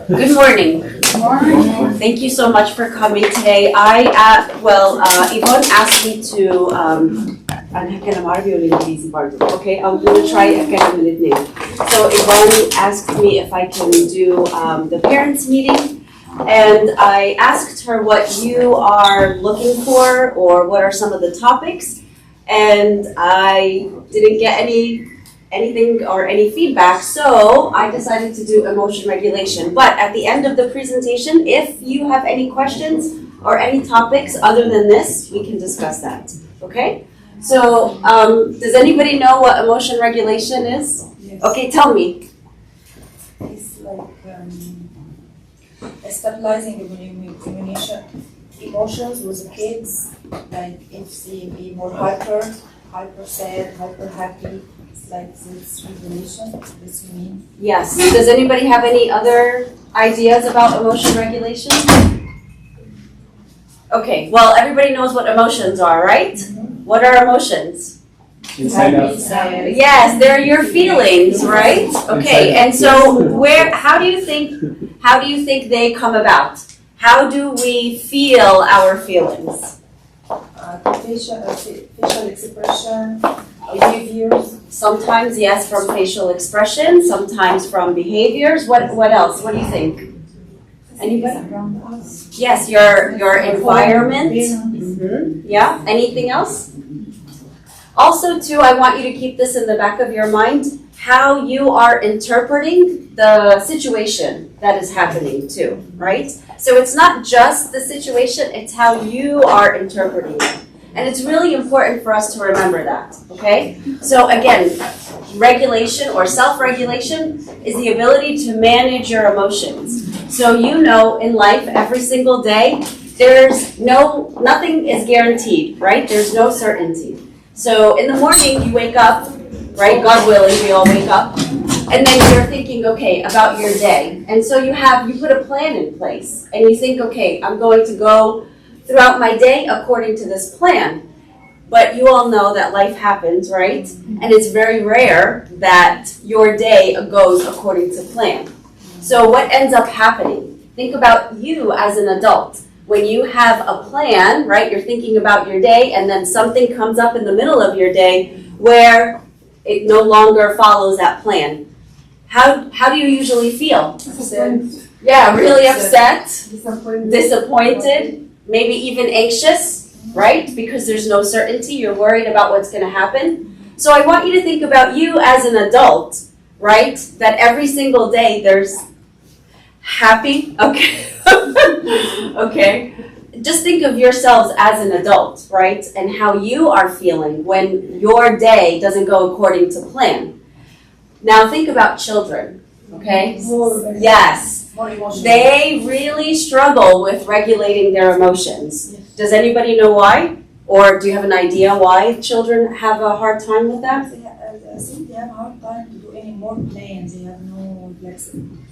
Good morning. Thank you so much for coming today. Yvonne asked me to, أنا هتكلم عربي ولا إنجليزي برضه. Okay, I'm gonna try أتكلم الاثنين. So Yvonne asked me if I can do the parents meeting, and I asked her what you are looking for or what are some of the topics, and I didn't get anything or any feedback, so I decided to do emotion regulation. But at the end of the presentation, if you have any questions or any topics other than this, we can discuss that, okay? So, does anybody know what emotion regulation is? Yes. Okay, tell me. It's like stabilizing emotions with the kids, like if they be more hyper sad, hyper happy. It's like this regulation, this you mean? Yes. Does anybody have any other ideas about emotion regulation? Okay, well, everybody knows what emotions are, right? What are emotions? Inside out. Yes, they're your feelings, right? Okay, and so how do you think they come about? How do we feel our feelings? Facial expression, behaviors. Sometimes, yes, from facial expression, sometimes from behaviors. What else? What do you think? Anybody? Around us. Yes, your environment. Mm-hmm. Yeah, anything else? Also, too, I want you to keep this in the back of your mind, how you are interpreting the situation that is happening too, right? So it's not just the situation, it's how you are interpreting it. And it's really important for us to remember that, okay? So again, regulation or self-regulation is the ability to manage your emotions. So you know in life every single day, nothing is guaranteed, right? There's no certainty. So in the morning you wake up, right? God willing, we all wake up. And then you're thinking, okay, about your day. And so you put a plan in place. And you think, okay, I'm going to go throughout my day according to this plan. But you all know that life happens, right? And it's very rare that your day goes according to plan. So what ends up happening? Think about you as an adult. When you have a plan, right, you're thinking about your day, and then something comes up in the middle of your day where it no longer follows that plan. How do you usually feel? Upset. Yeah, really upset, Disappointed. disappointed, maybe even anxious, right? Because there's no certainty, you're worried about what's going to happen. So I want you to think about you as an adult, right? That every single day there's happy, okay? Okay. Just think of yourselves as an adult, right? And how you are feeling when your day doesn't go according to plan. Now think about children, okay? Yes. More emotional. They really struggle with regulating their emotions. Yes. Does anybody know why? Or do you have an idea why children have a hard time with that? I think they have a hard time to do any more plans. They have no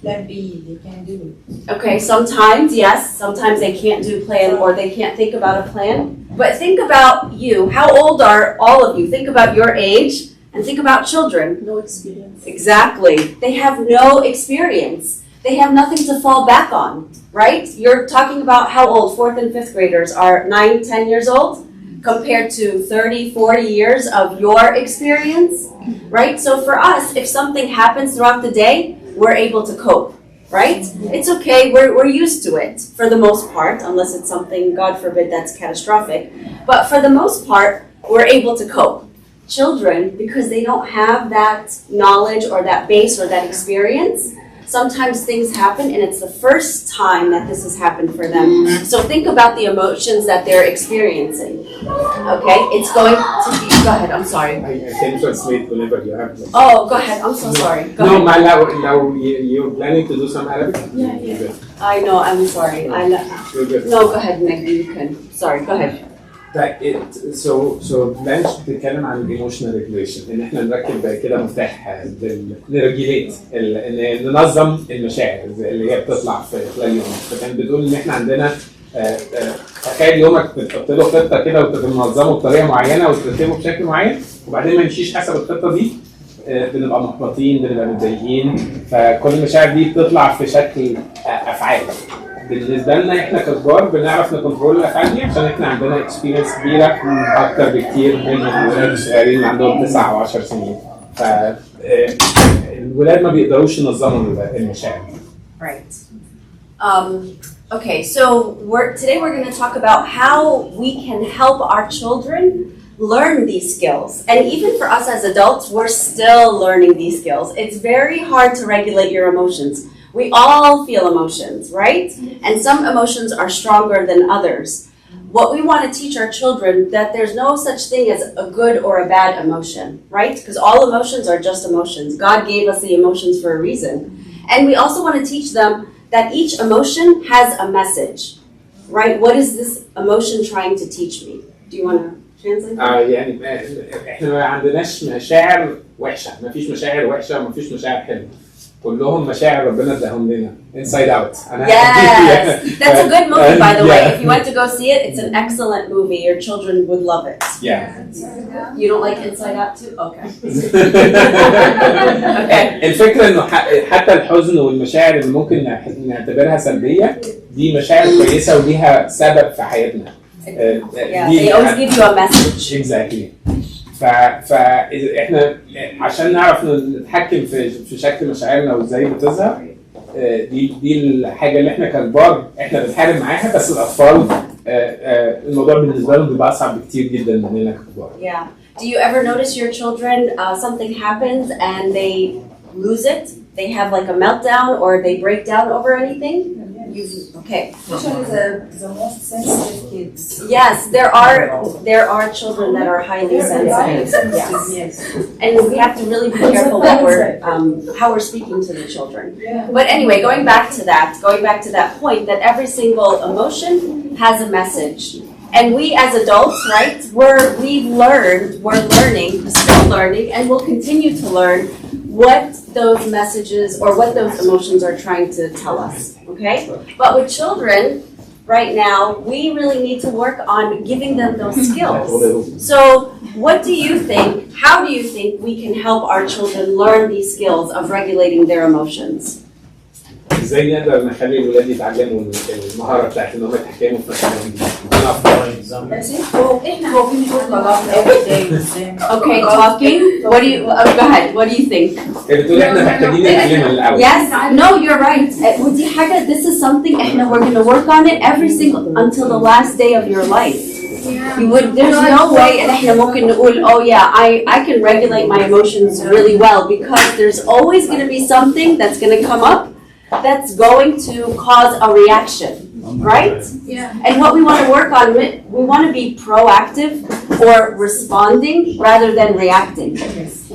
plan B. They can't do it. Okay, sometimes, yes. Sometimes they can't do plan or they can't think about a plan. But think about you. How old are all of you? Think about your age and think about children. No experience. Exactly. They have no experience. They have nothing to fall back on, right? You're talking about how old 4th and 5th graders are 9, 10 years old compared to 30, 40 years of your experience, right? So for us, if something happens throughout the day, we're able to cope, right? It's okay, we're used to it for the most part, unless it's something, God forbid, that's catastrophic. But for the most part, we're able to cope. Children, because they don't have that knowledge or that base or that experience, sometimes things happen and it's the first time that this has happened for them. So think about the emotions that they're experiencing. Okay, it's going to be, go ahead, I'm sorry. I can translate whenever you have. Oh, go ahead, I'm so sorry. Go No, ahead. now you're planning to do some Arabic? Yeah. You're good. I know, I'm sorry. You're good. No, go ahead, Maggie, you can. Sorry, go ahead. بلانش بتتكلم عن الايموشنال ريجوليشن ان احنا نركب كده مفتاح نريجوليت ان ننظم المشاعر اللي هي بتطلع في خلال اليوم. فكانت بتقول ان احنا عندنا تخيل يومك بتحط له خطه كده وتنظمه بطريقه معينه وترتبه بشكل معين وبعدين ما يمشيش حسب الخطه دي بنبقى محبطين بنبقى متضايقين فكل المشاعر دي بتطلع في شكل افعال. بالنسبه لنا احنا ككبار بنعرف نكنترول الافعال دي عشان احنا عندنا اكسبيرينس كبيره اكتر بكتير من الولاد الصغيرين اللي عندهم 9 و10 سنين. ف الولاد ما بيقدروش ينظموا المشاعر. Right. Okay, so today we're going to talk about how we can help our children learn these skills. And even for us as adults, we're still learning these skills. It's very hard to regulate your emotions. We all feel emotions, right? And some emotions are stronger than others. What we want to teach our children that there's no such thing as a good or a bad emotion, right? Because all emotions are just emotions. God gave us the emotions for a reason. And we also want to teach them that each emotion has a message, right? What is this emotion trying to teach me? Do you want to translate? يعني احنا ما عندناش مشاعر وحشه، ما فيش مشاعر وحشه وما فيش مشاعر حلوه. كلهم مشاعر ربنا اداهم لنا inside out. Yes, that's a good movie, by the way. If you went to go see it, it's an excellent movie. Your children would love it. Yeah. You don't like Inside Out too? Okay. الفكرة انه حتى الحزن والمشاعر اللي ممكن نعتبرها سلبية دي مشاعر كويسة وليها سبب في حياتنا. Yeah, they always give you a message. Exactly. فاحنا عشان نعرف نتحكم في شكل مشاعرنا وازاي بتظهر، دي الحاجة اللي احنا ككبار احنا بنحارب معاها، بس الاطفال الموضوع بالنسبة لهم بيبقى اصعب بكتير جدا مننا ككبار. Yeah. Do you ever notice your children, something happens and they lose it? They have like a meltdown or they break down over anything? Okay. Especially the most sensitive kids. Yes, there are children that are highly sensitive. Yes. And we have to really be careful what how we're speaking to the children. But anyway, going back to that point, that every single emotion has a message. And we as adults, right, we're still learning, and we'll continue to learn what those messages or what those emotions are trying to tell us, okay? But with children, right now, we really need to work on giving them those skills. So how do you think we can help our children learn these skills of regulating their emotions? ازاي نقدر نخلي الولاد يتعلموا المهارة بتاعت ان هم يتحكموا في مشاعرهم؟ Okay, talking. What do you? Go ahead. What do you think? بتقول احنا محتاجين نتكلم الاول. Yes. No, you're right. ودي حاجة. This is something احنا we're going to work on it every single until the last day of your life. There's no way and احنا ممكن نقول oh yeah I can regulate my emotions really well, because there's always going to be something that's going to come up that's going to cause a reaction, right? Yeah. And what we want to work on, we want to be proactive or responding rather than reacting.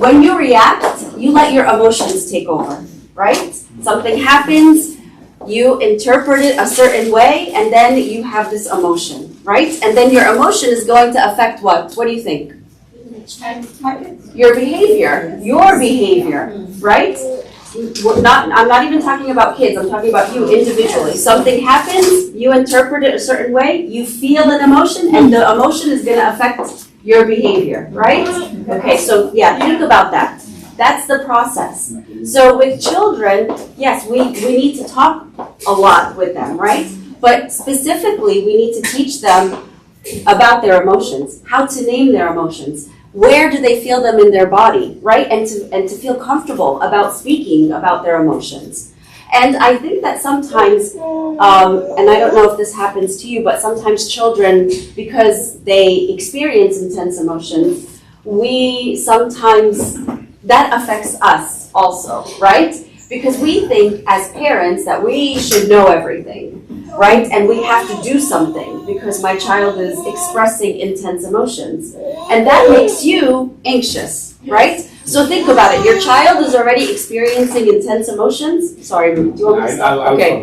When you react, you let your emotions take over, right? Something happens, you interpret it a certain way, and then you have this emotion, right? And then your emotion is going to affect what? What do you think? Your behavior, right? I'm not even talking about kids, I'm talking about you individually. Something happens, you interpret it a certain way, you feel an emotion, and the emotion is going to affect your behavior, right? Okay, so yeah, think about that. That's the process. So with children, yes, we need to talk a lot with them, right? But specifically, we need to teach them about their emotions, how to name their emotions. Where do they feel them in their body, right? And to feel comfortable about speaking about their emotions. And I think that sometimes, and I don't know if this happens to you, but sometimes children, because they experience intense emotions, that affects us also, right? Because we think as parents that we should know everything, right? And we have to do something because my child is expressing intense emotions. And that makes you anxious, right? So think about it. Your child is already experiencing intense emotions. Sorry, do you want me to stop? Okay.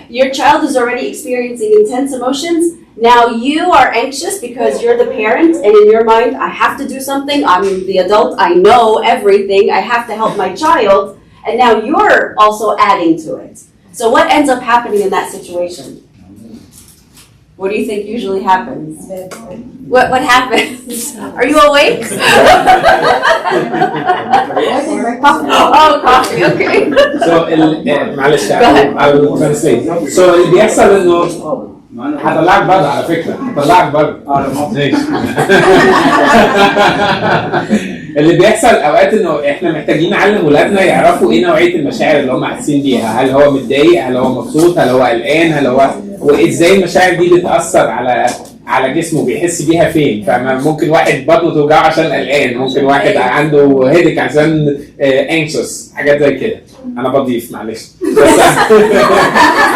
Your child is already experiencing intense emotions. Now you are anxious because you're the parent, and in your mind, I have to do something. I'm the adult. I know everything. I have to help my child. And now you're also adding to it. So what ends up happening in that situation? What do you think usually happens? What happens? Are you awake? Oh, coffee, okay. So معلش Go ahead. I will translate. So اللي بيحصل انه هطلعك بره على فكره، هطلعك بره. ماشي. اللي بيحصل اوقات انه احنا محتاجين نعلم ولادنا يعرفوا ايه نوعيه المشاعر اللي هم حاسين بيها، هل هو متضايق، هل هو مبسوط، هل هو قلقان، هل هو وازاي المشاعر دي بتاثر على جسمه، بيحس بيها فين. فممكن واحد بطنه توجعه عشان قلقان، ممكن واحد عنده هيدك عشان انكسوس، حاجات زي كده. انا بضيف معلش بس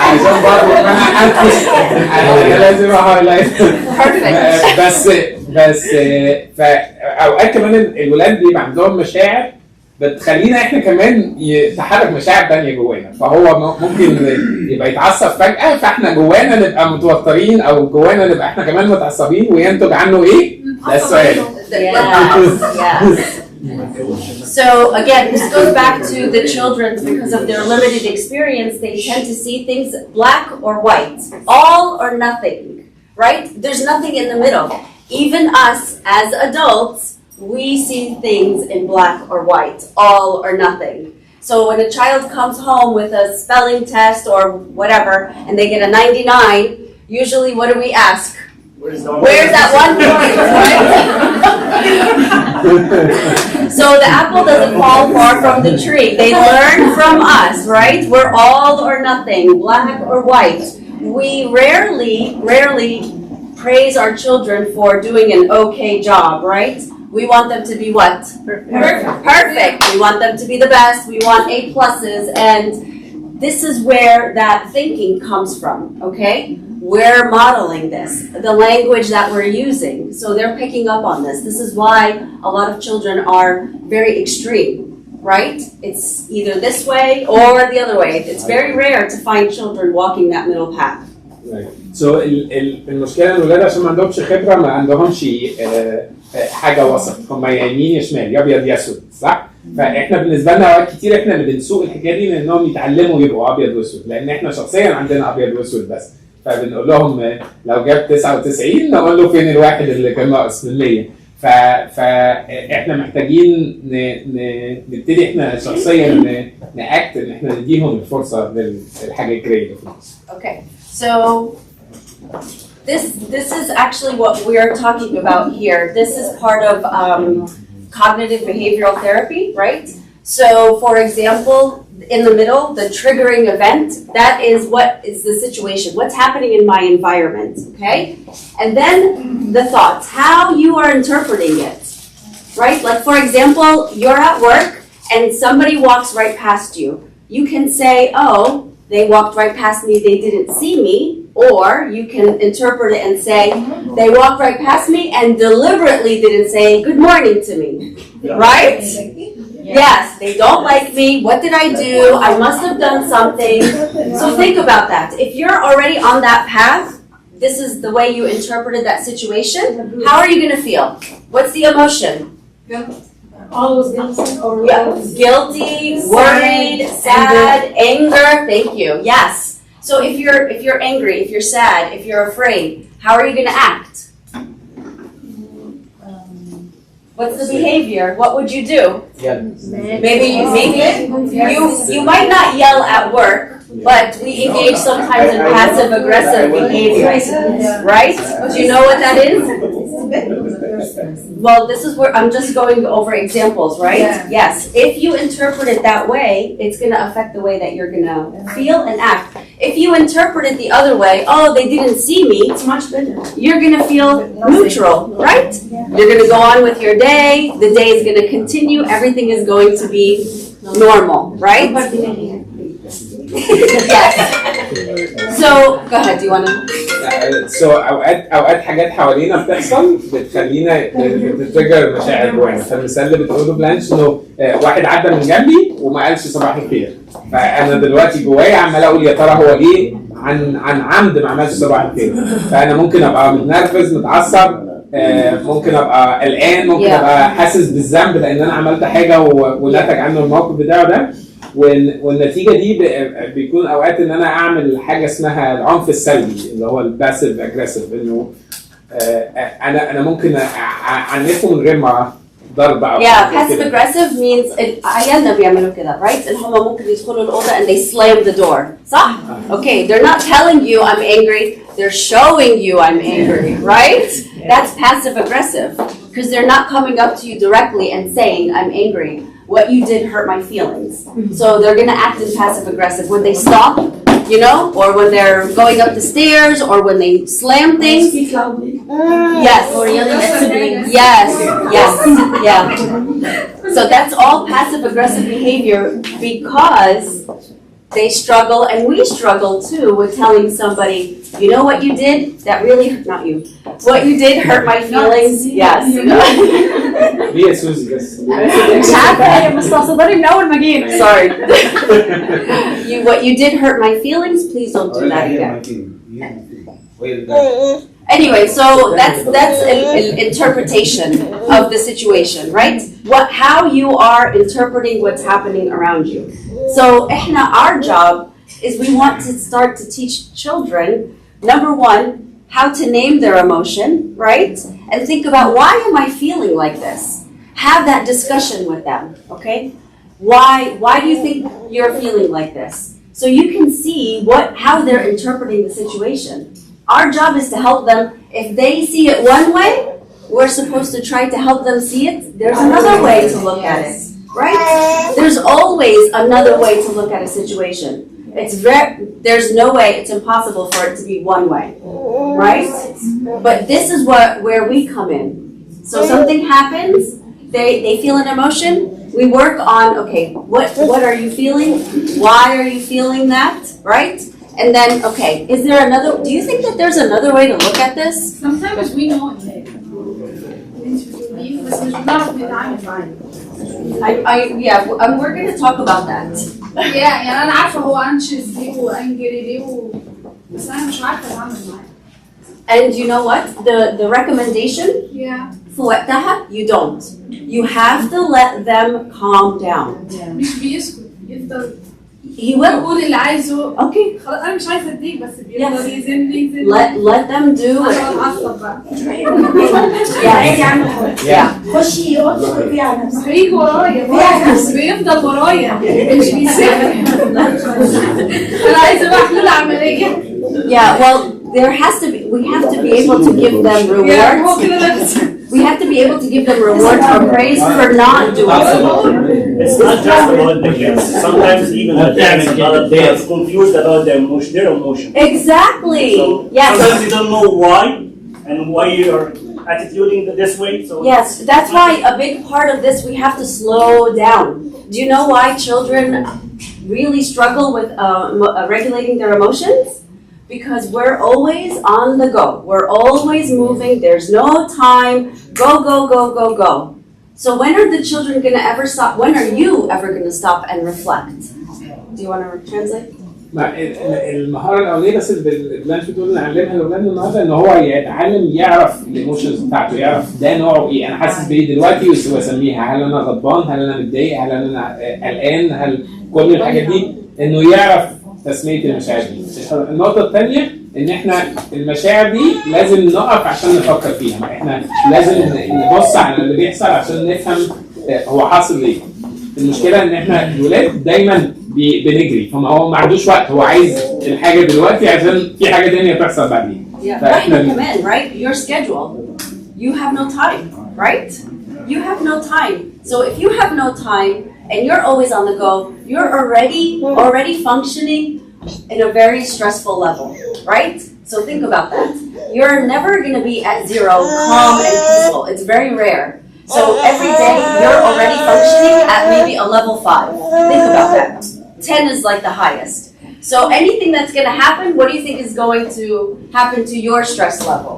عشان برضه انا لازم اهايلايت. بس فاوقات كمان الولاد بيبقى عندهم مشاعر بتخلينا احنا كمان تحرك مشاعر تانية جوانا، فهو ممكن يبقى يتعصب فجأة فاحنا جوانا نبقى متوترين او جوانا نبقى احنا كمان متعصبين وينتج عنه ايه؟ ده السؤال. Yes. So again, this goes back to the children because of their limited experience. They tend to see things black or white, all or nothing, right? There's nothing in the middle. Even us as adults, we see things in black or white, all or nothing. So when a child comes home with a spelling test or whatever, and they get a 99, usually what do we ask? Where's that 1 point, right? So the apple doesn't fall far from the tree. They learn from us, right? We're all or nothing, black or white. We rarely praise our children for doing an okay job, right? We want them to be what? Perfect. We want them to be the best. We want A pluses. And this is where that thinking comes from, okay? We're modeling this, the language that we're using. So they're picking up on this. This is why a lot of children are very extreme, right? It's either this way or the other way. It's very rare to find children walking that middle path. Right. So المشكله ان الولاد عشان ما عندهمش خبره ما عندهمش حاجه وسط، هم يا يمين يا شمال يا ابيض يا اسود، صح؟ فاحنا بالنسبه لنا اوقات كتير احنا اللي بنسوق الحكايه دي لانهم يتعلموا يبقوا ابيض واسود، لان احنا شخصيا عندنا ابيض واسود بس. فبنقول لهم لو جاب 99 نقول له فين الواحد اللي كان ناقص من 100. فاحنا محتاجين نبتدي احنا شخصيا ناكت ان احنا نديهم الفرصه للحاجه الجريده في مصر. Okay, so this is actually what we're talking about here. This is part of cognitive behavioral therapy, right? So, for example, in the middle, the triggering event, that is what is the situation, what's happening in my environment, okay? And then the thoughts, how you are interpreting it, right? Like, for example, you're at work and somebody walks right past you. You can say, oh, they walked right past me, they didn't see me, or you can interpret it and say, they walked right past me and deliberately didn't say good morning to me, right? Yes, they don't like me. What did I do? I must have done something. So think about that. If you're already on that path, this is the way you interpreted that situation. How are you going to feel? What's the emotion? Always guilty or Guilty, worried, sad, anger. Thank you. Yes. So if you're angry, if you're sad, if you're afraid, how are you going to act? What's the behavior? What would you do? Maybe you might not yell at work, but we engage sometimes in passive aggressive behavior, right? Do you know what that is? Well, this is where I'm just going over examples, right? Yes. If you interpret it that way, it's going to affect the way that you're going to feel and act. If you interpret it the other way, oh, they didn't see me, it's much better. You're going to feel neutral, right? You're going to go on with your day. The day is going to continue. Everything is going to be normal, right? Yes. So, go ahead. Do you want to? So اوقات حاجات حوالينا بتحصل بتخلينا بتتريجر مشاعر جوانا. فالمثال اللي بتقوله بلانش انه واحد عدى من جنبي وما قالش صباح الخير، فانا دلوقتي جوايا عمال اقول يا ترى هو ليه عن عمد ما عملش صباح الخير. فانا ممكن ابقى متنرفز متعصب، ممكن ابقى قلقان، ممكن ابقى حاسس بالذنب لان انا عملت حاجه ونتج عنه الموقف بتاعه ده. والنتيجه دي بيكون اوقات ان انا اعمل حاجه اسمها العنف السلبي اللي هو الباسيف اجريسيف، انه انا ممكن اعنفه من غير ما ضرب او Yeah, passive aggressive means عيالنا بيعملوا كده, right? ان هم ممكن يدخلوا الأوضة and they slam the door. صح? Okay, they're not telling you I'm angry, they're showing you I'm angry, right? That's passive aggressive because they're not coming up to you directly and saying I'm angry. What you did hurt my feelings. So they're gonna act in passive aggressive when they stop, you know, or when they're going up the stairs, or when they slam things. Speak loudly. Yes. Or yelling at siblings. Yes. Yes. Yeah. So that's all passive aggressive behavior because they struggle, and we struggle too with telling somebody, you know what you did? That really hurt, not you. What you did hurt my feelings. Yes. ليه يا سوزي بس؟ مش عارفه هي مستقصداني من اول ما جينا. Sorry. What you did hurt my feelings. Please don't do that again. Anyway, so that's an interpretation of the situation, right? How you are interpreting what's happening around you. So our job is we want to start to teach children, number one, how to name their emotion, right? And think about, why am I feeling like this? Have that discussion with them, okay? Why do you think you're feeling like this? So you can see how they're interpreting the situation. Our job is to help them. If they see it one way, we're supposed to try to help them see it. There's another way to look at it, right? There's always another way to look at a situation. There's no way, it's impossible for it to be one way, right? But this is where we come in. So something happens, they feel an emotion, we work on, okay, what are you feeling? Why are you feeling that, right? And then, okay, do you think that there's another way to look at this? Sometimes we know it. بس مش بنعرف نتعامل معاه. We're going to talk about that. يعني انا عارفه هو anxious ليه وانجري ليه بس انا مش عارفه اتعامل معاه. And you know what? The recommendation Yeah. في وقتها, you don't. You have to let them calm down. مش بيسكت يفضل He will. يقول اللي عايزه. Okay. خلاص انا مش عايزه اديك بس بيفضل يزن Let them do it. انا هتعصب بقى. Yeah. خشي يقعد فيها على نفسك. هيجي ورايا بس بيفضل ورايا مش بيسيبني. انا عايزه بقى حلول عمليه. Yeah, well, we have to be able to give them rewards. We have to be able to give them rewards or praise for not doing it. It's not just about the kids. Sometimes even the parents are confused about their emotion. Exactly. So Yes. sometimes you don't know why and why you are attituding this way. So Yes, that's why a big part of this, we have to slow down. Do you know why children really struggle with regulating their emotions? Because we're always on the go. We're always moving. There's no time. Go, go, go, go, go. So when are the children going to ever stop? When are you ever going to stop and reflect? Do you want to translate? المهاره الاولانيه بس اللي انت بتقول نعلمها لاولادنا النهارده ان هو يتعلم يعرف الايموشنز بتاعته، يعرف ده نوعه ايه، انا حاسس بايه دلوقتي واسميها، هل انا غضبان، هل انا متضايق، هل انا قلقان، هل كل الحاجات دي، انه يعرف تسميه المشاعر دي. النقطه الثانيه ان احنا المشاعر دي لازم نقف عشان نفكر فيها، احنا لازم نبص على اللي بيحصل عشان نفهم هو حاصل ليه. المشكله ان احنا الولاد دايما بنجري، هو ما عندوش وقت، هو عايز الحاجه دلوقتي عشان في حاجه ثانيه تحصل بعدين. فاحنا كمان right, your schedule, you have no time, right? You have no time. So if you have no time and you're always on the go, you're already functioning in a very stressful level, right? So think about that. You're never going to be at zero, calm and peaceful. It's very rare. So every day you're already functioning at maybe a level 5. Think about that. 10 is like the highest. So anything that's going to happen, what do you think is going to happen to your stress level?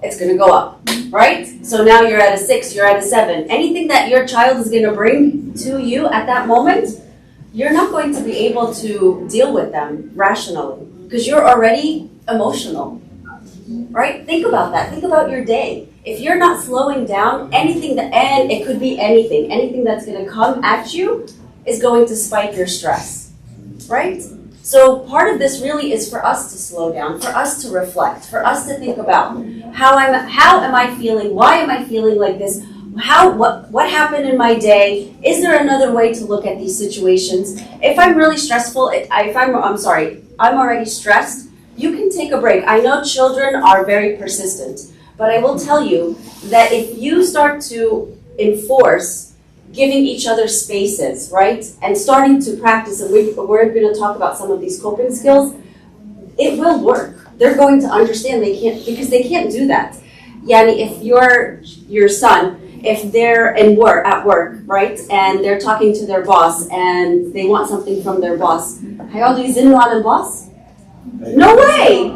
It's going to go up, right? So now you're at a 6, you're at a 7. Anything that your child is going to bring to you at that moment, you're not going to be able to deal with them rationally because you're already emotional, right? Think about that. Think about your day. If you're not slowing down, and it could be anything that's going to come at you, is going to spike your stress, right? So part of this really is for us to slow down, for us to reflect, for us to think about how am I feeling? Why am I feeling like this? What happened in my day? Is there another way to look at these situations? If I'm really stressful, I'm already stressed, you can take a break. I know children are very persistent, but I will tell you that if you start to enforce giving each other spaces, right? And starting to practice, and we're going to talk about some of these coping skills, it will work. They're going to understand because they can't do that. Yani, if your son, if they're at work, right? And they're talking to their boss and they want something from their boss. هيقعدوا يزنوا على الباص? No way!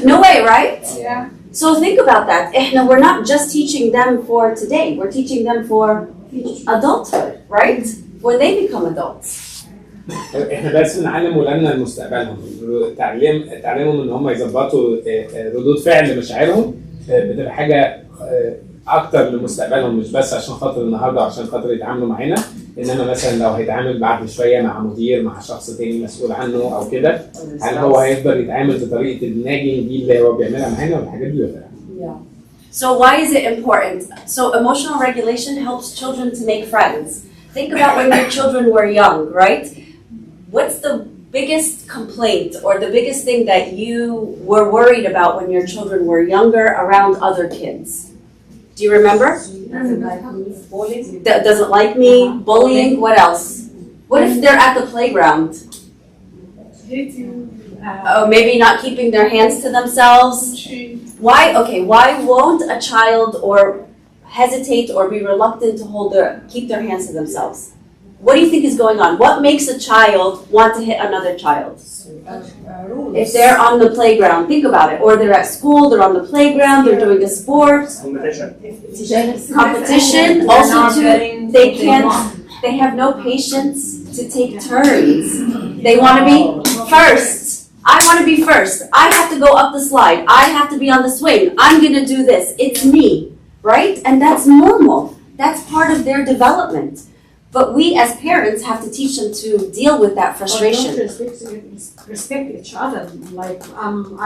No way, right? Yeah. So think about that. We're not just teaching them for today. We're teaching them for adulthood, right? When they become adults. احنا بس بنعلم ولادنا مستقبلهم، تعلمهم ان هم يظبطوا ردود فعل مشاعرهم، بتبقى حاجه اكتر لمستقبلهم، مش بس عشان خاطر النهارده وعشان خاطر يتعاملوا معانا، انما مثلا لو هيتعامل بعد شويه مع مدير، مع شخص تاني مسؤول عنه او كده، هل هو هيقدر يتعامل بطريقه الناجين دي اللي هو بيعملها معانا والحاجات دي ولا لا؟ So why is it important? So emotional regulation helps children to make friends. Think about when your children were young, right? What's the biggest complaint or the biggest thing that you were worried about when your children were younger around other kids? Do you remember? That doesn't like me, bullying, what else? What if they're at the playground? Oh, maybe not keeping their hands to themselves. Why won't a child or hesitate or be reluctant to keep their hands to themselves? What do you think is going on? What makes a child want to hit another child? If they're on the playground, think about it. Or they're at school, they're on the playground, they're doing a sport. Competition. Also they have no patience to take turns. They want to be first. I want to be first. I have to go up the slide. I have to be on the swing. I'm going to do this. It's me, right? And that's normal. That's part of their development. But we as parents have to teach them to deal with that frustration. Or don't respect each other. Like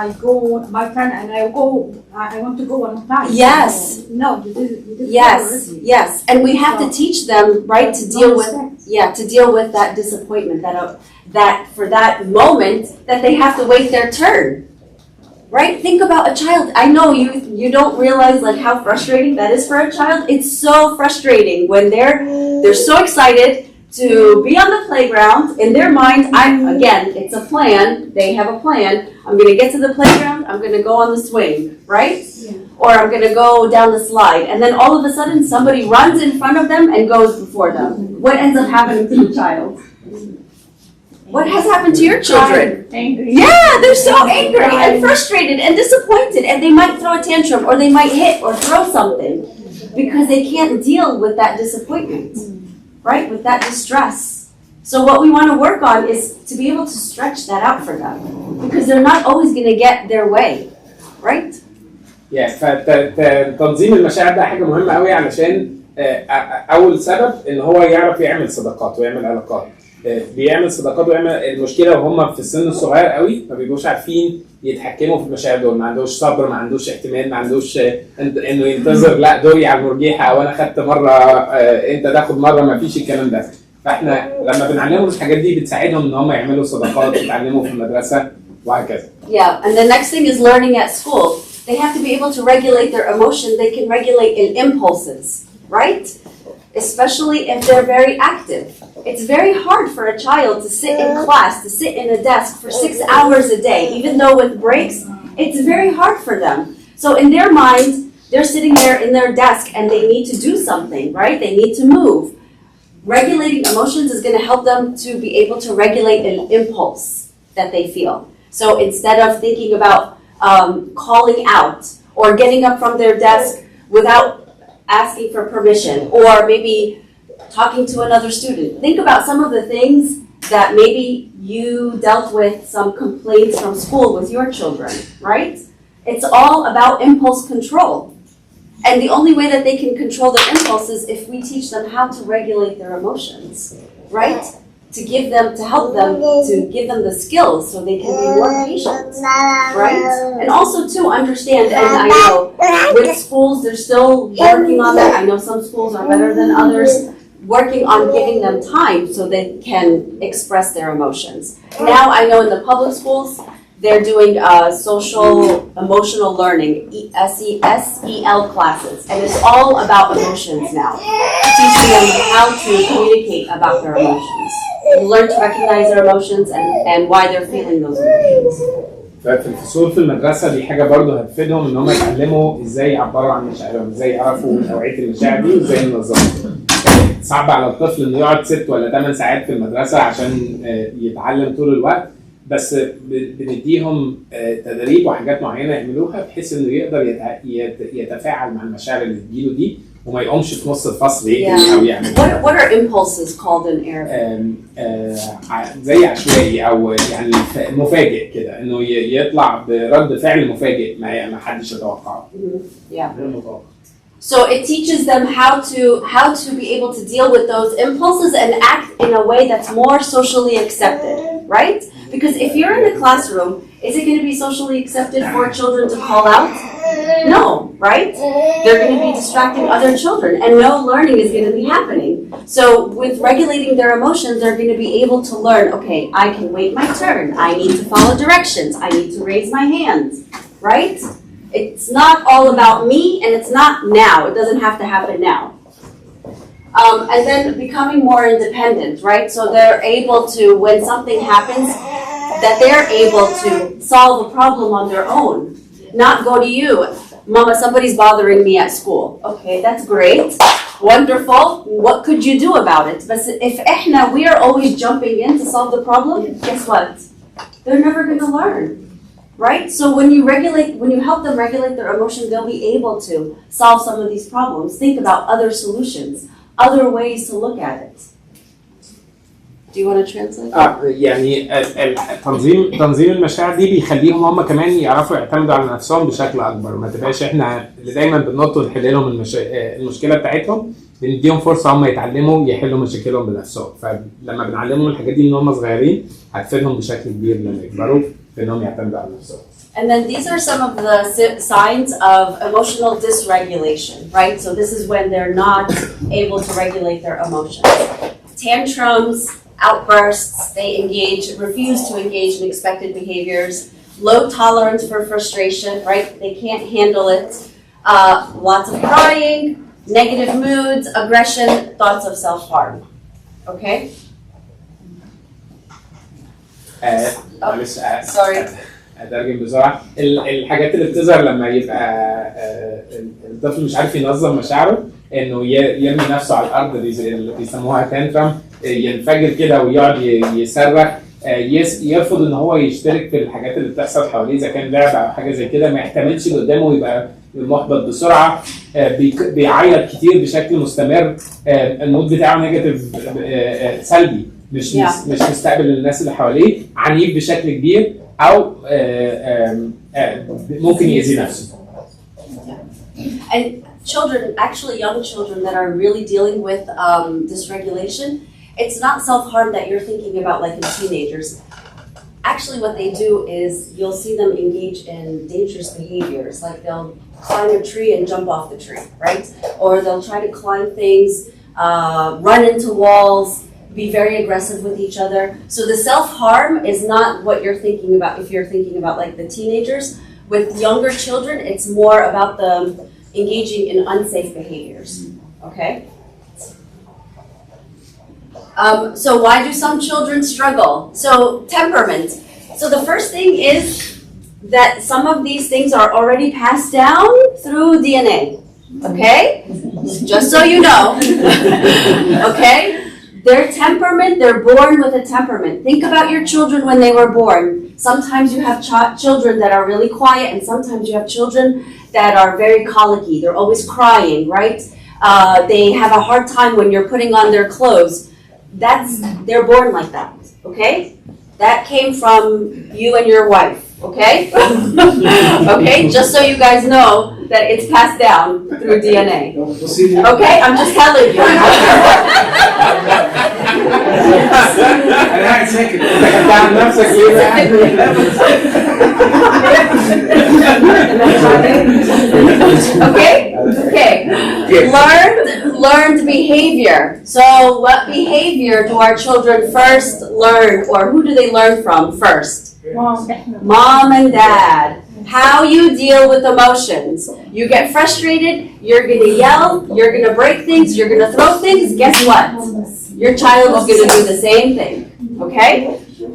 I go, my friend and I want to go one time. Yes. No, you did Yes. And we have to teach them, right, to deal with that disappointment, that for that moment that they have to wait their turn. Right? Think about a child. I know you don't realize like how frustrating that is for a child. It's so frustrating when they're so excited to be on the playground. In their mind, it's a plan. They have a plan. I'm going to get to the playground. I'm going to go on the swing, right? Yeah. Or I'm going to go down the slide. And then all of a sudden somebody runs in front of them and goes before them. What ends up happening to the child? What has happened to your children? Angry. Yeah, they're so angry and frustrated and disappointed, and they might throw a tantrum or they might hit or throw something because they can't deal with that disappointment, right? With that distress. So what we want to work on is to be able to stretch that out for them because they're not always going to get their way, right? Yeah, فتنظيم المشاعر ده حاجة مهمة قوي علشان أول سبب إن هو يعرف يعمل صداقات ويعمل علاقات. بيعمل صداقات ويعمل المشكله وهم في السن الصغير قوي ما بيبقوش عارفين يتحكموا في المشاعر دول، ما عندوش صبر، ما عندوش احتمال، ما عندوش انه ينتظر لا دوري على المرجيحه او انا خدت مره انت تاخد مره، ما فيش الكلام ده. فاحنا لما بنعلمهم الحاجات دي بتساعدهم ان هم يعملوا صداقات، يتعلموا في المدرسه وهكذا. Yeah, and the next thing is learning at school. They have to be able to regulate their emotions. They can regulate impulses, right? Especially if they're very active. It's very hard for a child to sit in class, to sit in a desk for 6 hours a day, even though with breaks, it's very hard for them. So in their mind, they're sitting there in their desk and they need to do something, right? They need to move. Regulating emotions is going to help them to be able to regulate an impulse that they feel. So instead of thinking about calling out or getting up from their desk without asking for permission, or maybe talking to another student. Think about some of the things that maybe you dealt with some complaints from school with your children, right? It's all about impulse control. And the only way that they can control their impulses is if we teach them how to regulate their emotions. right? To help them, to give them the skills so they can be more patient, right? And also to understand, and I know with schools, they're still working on that. I know some schools are better than others, working on giving them time so they can express their emotions. Now I know in the public schools, they're doing social emotional learning, SEL classes, and it's all about emotions now. Teaching them how to communicate about their emotions. Learn to recognize their emotions and why they're feeling those emotions. ففي الفصول في المدرسه دي حاجه برضه هتفيدهم ان هم يتعلموا ازاي يعبروا عن مشاعرهم، ازاي يعرفوا نوعيه المشاعر دي وازاي ينظموها. صعب على الطفل انه يقعد 6 ولا 8 ساعات في المدرسه عشان يتعلم طول الوقت، بس بنديهم تدريب وحاجات معينه يعملوها بحيث انه يقدر يتفاعل مع المشاعر اللي تجيله دي وما يقومش في نص الفصل يجري او يعمل. What are impulses called in Arabic? زي عشوائي او يعني مفاجئ كده، انه يطلع برد فعل مفاجئ ما حدش يتوقعه. Yeah. So it teaches them how to be able to deal with those impulses and act in a way that's more socially accepted, right? Because if you're in a classroom, is it going to be socially accepted for children to call out? No, right? They're going to be distracting other children and no learning is going to be happening. So with regulating their emotions, they're going to be able to learn, okay, I can wait my turn. I need to follow directions. I need to raise my hands, right? It's not all about me and it's not now. It doesn't have to happen now. And then becoming more independent, right? So they're able to, when something happens, that they're able to solve a problem on their own. Not go to you, Mama, somebody's bothering me at school. Okay, that's great, wonderful. What could you do about it? But if we are always jumping in to solve the problem, guess what? They're never going to learn, right? So when you help them regulate their emotions, they'll be able to solve some of these problems. Think about other solutions, other ways to look at it. Do you want to translate? يعني تنظيم المشاعر دي بيخليهم هم كمان يعرفوا يعتمدوا على نفسهم بشكل اكبر، ما تبقاش احنا اللي دايما بننط ونحل لهم المشكله بتاعتهم، بنديهم فرصه هم يتعلموا يحلوا مشاكلهم بنفسهم. فلما بنعلمهم الحاجات دي من هم صغيرين هتفيدهم بشكل كبير لما يكبروا في انهم يعتمدوا على نفسهم. And then these are some of the signs of emotional dysregulation, right? So this is when they're not able to regulate their emotions. Tantrums, outbursts, they refuse to engage in expected behaviors, low tolerance for frustration, right? They can't handle it. Lots of crying, negative moods, aggression, thoughts of self-harm. Okay? معلش Sorry. اترجم بسرعه. الحاجات اللي بتظهر لما يبقى الطفل مش عارف ينظم مشاعره، انه يرمي نفسه على الارض، اللي بيسموها تانترم، ينفجر كده ويقعد يصرخ، يرفض ان هو يشترك في الحاجات اللي بتحصل حواليه اذا كان لعبه او حاجه زي كده، ما يحتملش اللي قدامه ويبقى محبط بسرعه، بيعيط كتير بشكل مستمر، المود بتاعه نيجاتيف سلبي، مش مستقبل الناس اللي حواليه، عنيف بشكل كبير، او ممكن يأذي نفسه. And children, actually young children that are really dealing with dysregulation, it's not self-harm that you're thinking about like in teenagers. Actually what they do is you'll see them engage in dangerous behaviors, like they'll climb a tree and jump off the tree, right? Or they'll try to climb things, run into walls, be very aggressive with each other. So the self-harm is not what you're thinking about if you're thinking about like the teenagers. With younger children, it's more about them engaging in unsafe behaviors, okay? So why do some children struggle? So temperament. So the first thing is that some of these things are already passed down through DNA, okay? Just so you know, okay? Their temperament, they're born with a temperament. Think about your children when they were born. Sometimes you have children that are really quiet and sometimes you have children that are very colicky. They're always crying, right? They have a hard time when you're putting on their clothes. They're born like that, okay? That came from you and your wife, okay? Okay, just so you guys know that it's passed down through DNA. Okay, I'm just telling you. انا قاعد ساكت انت خدتها عن نفسك ليه Okay. Learned behavior. So what behavior do our children first learn, or who do they learn from first? Mom and dad. How you deal with emotions. You get frustrated, you're gonna yell, you're gonna break things, you're gonna throw things. Guess what? Your child is gonna do the same thing. Okay?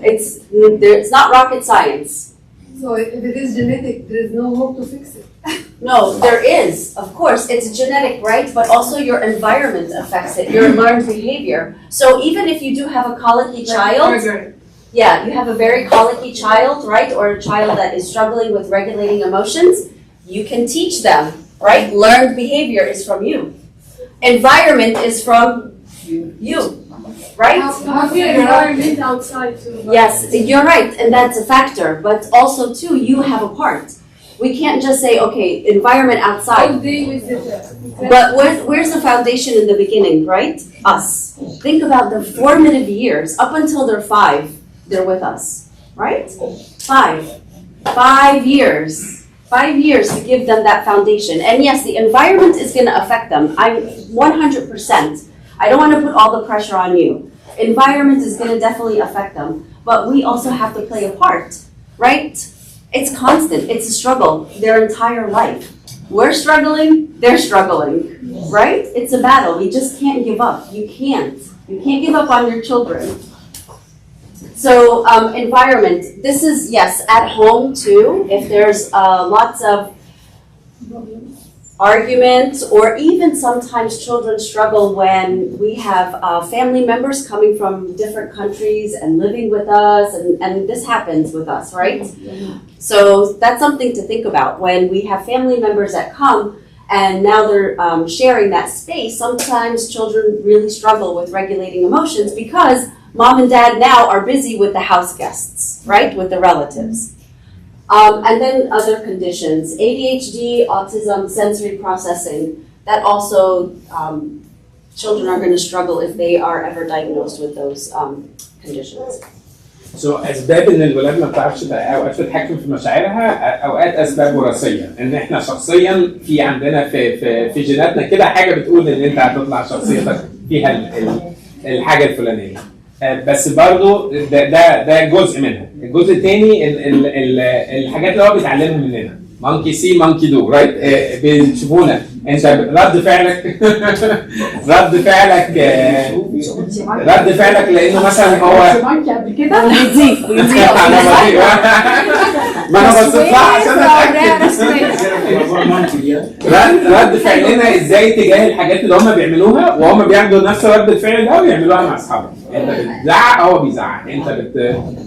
It's not rocket science. So if it is genetic, there is no hope to fix it. No, there is. Of course, it's genetic, right? But also your environment affects it, your learned behavior. So even if you do have a colicky child, yeah, you have a very colicky child, right? Or a child that is struggling with regulating emotions, you can teach them, right? Learned behavior is from you. Environment is from you, right? How can environment outside too? Yes, you're right, and that's a factor. But also too, you have a part. We can't just say, okay, environment outside. All day with it. But where's the foundation in the beginning, right? Us. Think about the formative years. Up until they're 5, they're with us, right? 5 years. 5 years to give them that foundation. And yes, the environment is going to affect them. I'm 100%. I don't want to put all the pressure on you. Environment is going to definitely affect them. But we also have to play a part, right? It's constant. It's a struggle their entire life. We're struggling, they're struggling, right? It's a battle. We just can't give up. You can't. You can't give up on your children. So environment. This is, yes, at home too. If there's lots of arguments, or even sometimes children struggle when we have family members coming from different countries and living with us, and this happens with us, right? So that's something to think about. When we have family members that come and now they're sharing that space, sometimes children really struggle with regulating emotions because mom and dad now are busy with the house guests, right? With the relatives. And then other conditions, ADHD, autism, sensory processing, that also children are going to struggle if they are ever diagnosed with those conditions. اسباب ان الولاد ما بتعرفش اوقات تتحكم في مشاعرها، اوقات اسباب وراثيه، ان احنا شخصيا في عندنا في جيناتنا كده حاجه بتقول ان انت هتطلع شخصيتك فيها الحاجه الفلانيه. بس برضو ده جزء منها. الجزء الثاني الحاجات اللي هو بيتعلمها مننا، مونكي سي مونكي دو، رايت؟ بيشوفونا انت رد فعلك رد فعلك لانه مثلا هو بيضيف ما انا بصيت لها عشان رد فعلنا ازاي تجاه الحاجات اللي هم بيعملوها، وهم بياخدوا نفس رد الفعل ده ويعملوها مع اصحابهم. انت بتزعق هو بيزعق، انت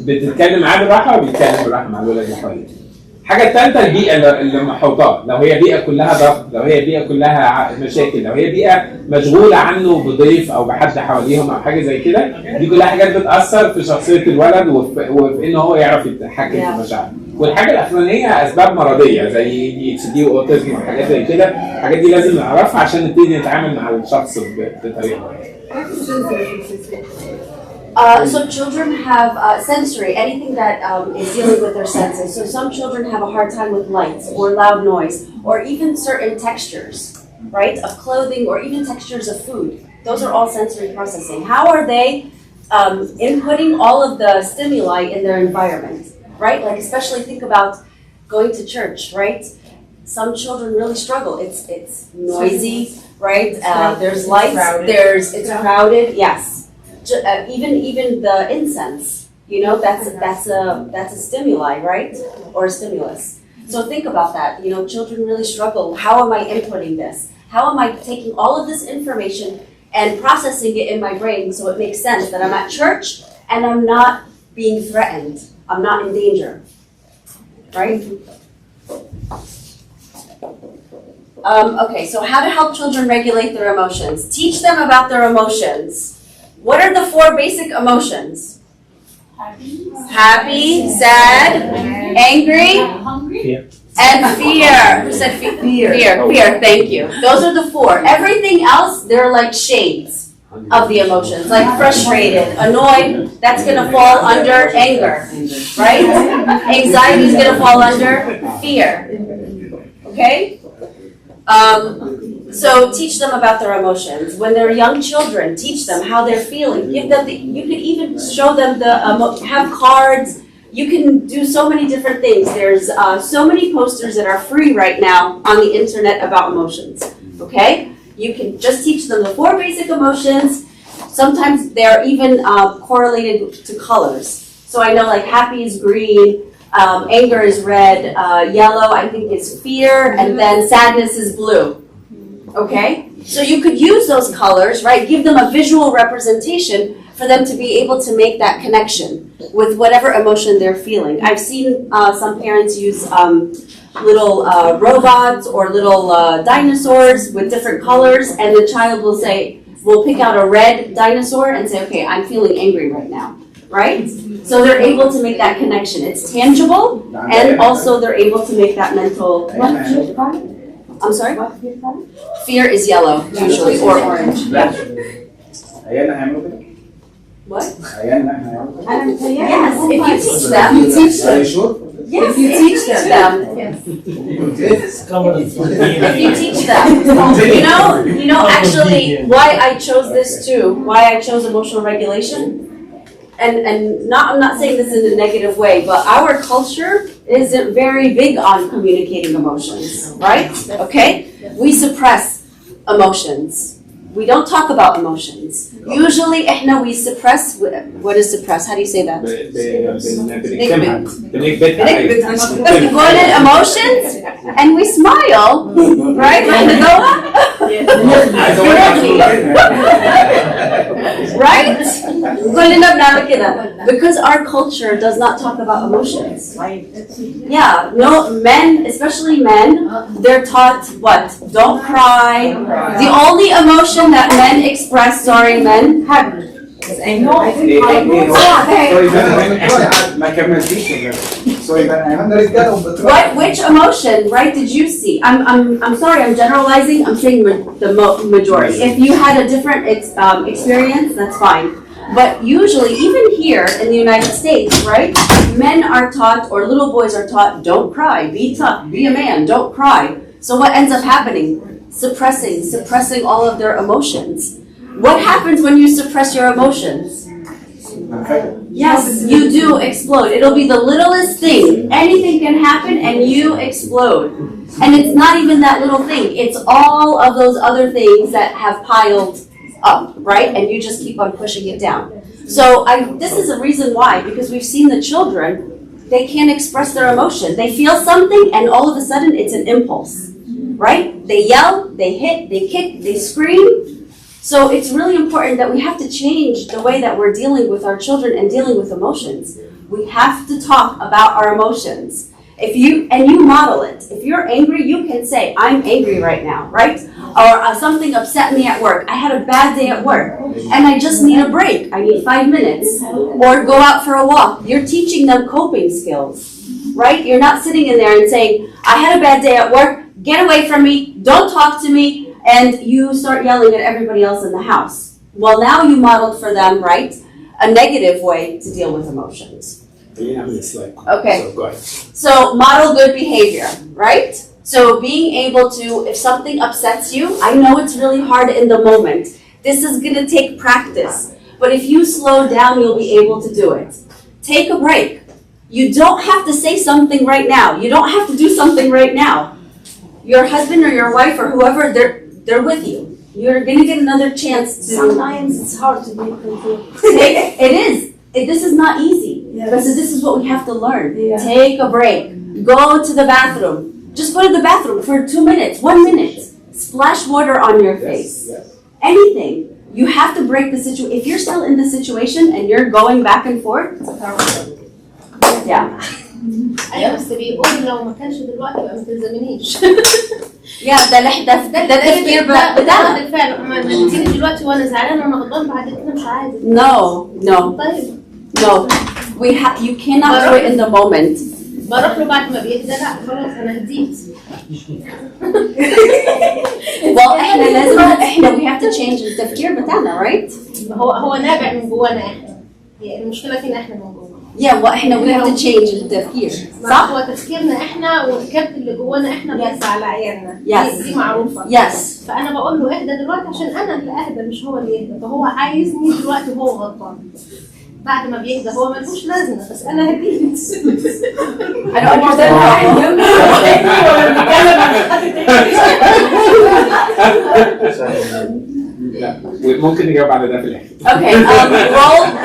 بتتكلم معاه بالراحه وبيتكلم بالراحه مع الولد اللي حواليه. الحاجه الثالثه البيئه اللي محوطاه، لو هي بيئه كلها ضغط، لو هي بيئه كلها مشاكل، لو هي بيئه مشغوله عنه بضيف او بحد حواليهم او حاجه زي كده، دي كلها حاجات بتاثر في شخصيه الولد وفي ان هو يعرف يتحكم في مشاعره. والحاجه الاخرانيه اسباب مرضيه زي ADHD واوتيزم وحاجات زي كده، الحاجات دي لازم نعرفها عشان نبتدي نتعامل مع الشخص بطريقه. So children have sensory, anything that is dealing with their senses. So some children have a hard time with lights or loud noise or even certain textures, right, of clothing or even textures of food. Those are all sensory processing. How are they inputting all of the stimuli in their environment, right? Like especially think about going to church, right? Some children really struggle. It's noisy, right? There's lights. It's crowded. Yes. Even the incense, you know, that's a stimuli, right? Or a stimulus. So think about that. You know, children really struggle. How am I inputting this? How am I taking all of this information and processing it in my brain so it makes sense that I'm at church and I'm not being threatened. I'm not in danger, right? Okay, so how to help children regulate their emotions. Teach them about their emotions. What are the 4 basic emotions? Happy, sad, angry, and fear. Who said fear? Fear, thank you. Those are the 4. Everything else, they're like shades. of the emotions, like frustrated, annoyed, that's gonna fall under anger, right? Anxiety is gonna fall under fear, okay? So teach them about their emotions. When they're young children, teach them how they're feeling. Give them you could even show them have cards. You can do so many different things. There's so many posters that are free right now on the internet about emotions, okay? You can just teach them the 4 basic emotions. Sometimes they're even correlated to colors. So I know like happy is green, anger is red, yellow I think is fear, and then sadness is blue. Okay? So you could use those colors, right? Give them a visual representation for them to be able to make that connection with whatever emotion they're feeling. I've seen some parents use little robots or little dinosaurs with different colors, and the child will pick out a red dinosaur and say, okay, I'm feeling angry right now, right? So they're able to make that connection. It's tangible, and also they're able to make that mental. I'm sorry? Fear is yellow, usually, or orange. What? Yes, if you teach them. You teach them. Yes, If you teach them. If you teach them. You know, actually, why I chose this too, why I chose emotional regulation, and I'm not saying this in a negative way, but our culture isn't very big on communicating emotions, right? Okay? We suppress emotions. We don't talk about emotions. Usually, we suppress. What is suppress? How do you say that? We go in emotions and we smile, right? Right? كلنا بنعمل كده because our culture does not talk about emotions. Yeah, no, men, especially men, they're taught what? Don't cry. The only emotion that men express, sorry men, which emotion, right, did you see? I'm sorry, I'm generalizing, I'm saying the majority. If you had a different experience, that's fine. But usually, even here in the United States, right, men are taught, or little boys are taught, don't cry, be tough, be a man, don't cry. So what ends up happening? Suppressing all of their emotions. What happens when you suppress your emotions? Yes, you do explode. It'll be the littlest thing. Anything can happen and you explode. And it's not even that little thing. It's all of those other things that have piled up, right? And you just keep on pushing it down. So this is a reason why, because we've seen the children, they can't express their emotion. They feel something and all of a sudden it's an impulse, right? They yell, they hit, they kick, they scream. So it's really important that we have to change the way that we're dealing with our children and dealing with emotions. We have to talk about our emotions. You model it. If you're angry, you can say, I'm angry right now, right? Or something upset me at work. I had a bad day at work and I just need a break. I need 5 minutes. Or go out for a walk. You're teaching them coping skills, right? You're not sitting in there and saying, I had a bad day at work, get away from me, don't talk to me, and you start yelling at everybody else in the house. Well, now you modeled for them, right, a negative way to deal with emotions. Okay. So model good behavior, right? So being able to, if something upsets you, I know it's really hard in the moment. This is going to take practice. But if you slow down, you'll be able to do it. Take a break. You don't have to say something right now. You don't have to do something right now. Your husband or your wife or whoever, they're with you. You're going to get another chance to... Sometimes it's hard to be controlled. It is. This is not easy. Yes. But this is what we have to learn. Yeah. Take a break. Go to the bathroom. Just go to the bathroom for 2 minutes, 1 minute. Splash water on your face. Anything. You have to break the situation. If you're still in the situation and you're going back and forth, yeah. ايوه بس بيقول لو ما كانش دلوقتي يبقى ما تلزمنيش. ده التفكير بتاعنا. بالفعل اما تيجي دلوقتي وانا زعلانه وانا غضبان بعد كده مش عادي. No. طيب. No. You cannot do it in the moment. بروح له بعد ما بيهدى لا خلاص انا هديت. well احنا لازم we have to change التفكير بتاعنا right هو نابع من جوانا احنا، يعني المشكله فينا احنا من جوانا. احنا we have to change التفكير صح، هو تفكيرنا احنا والكبت اللي جوانا احنا بيقسى على عيالنا. دي معروفه. فانا بقول له اهدى دلوقتي عشان انا اللي اهدى مش هو اللي يهدى، فهو عايزني دلوقتي وهو غلطان. بعد ما بيهدى هو ملوش لازمه بس انا هديت. انا understand لا ممكن نجاوب على ده في الاخر. Okay,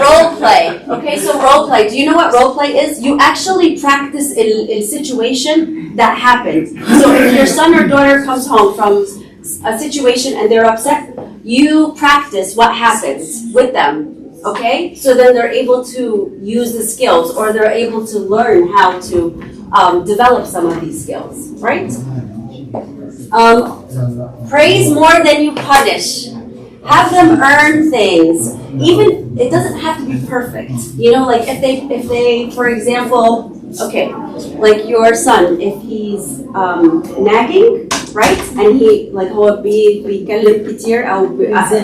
role play. Okay, so role play. Do you know what role play is? You actually practice a situation that happened. So if your son or daughter comes home from a situation and they're upset, you practice what happened with them. Okay, so then they're able to use the skills, or they're able to learn how to develop some of these skills, right? Praise more than you punish. Have them earn things. Even it doesn't have to be perfect. You know, like if they, for example, okay, like your son, if he's nagging, right? And he like هو بيتكلم كتير أو بيزن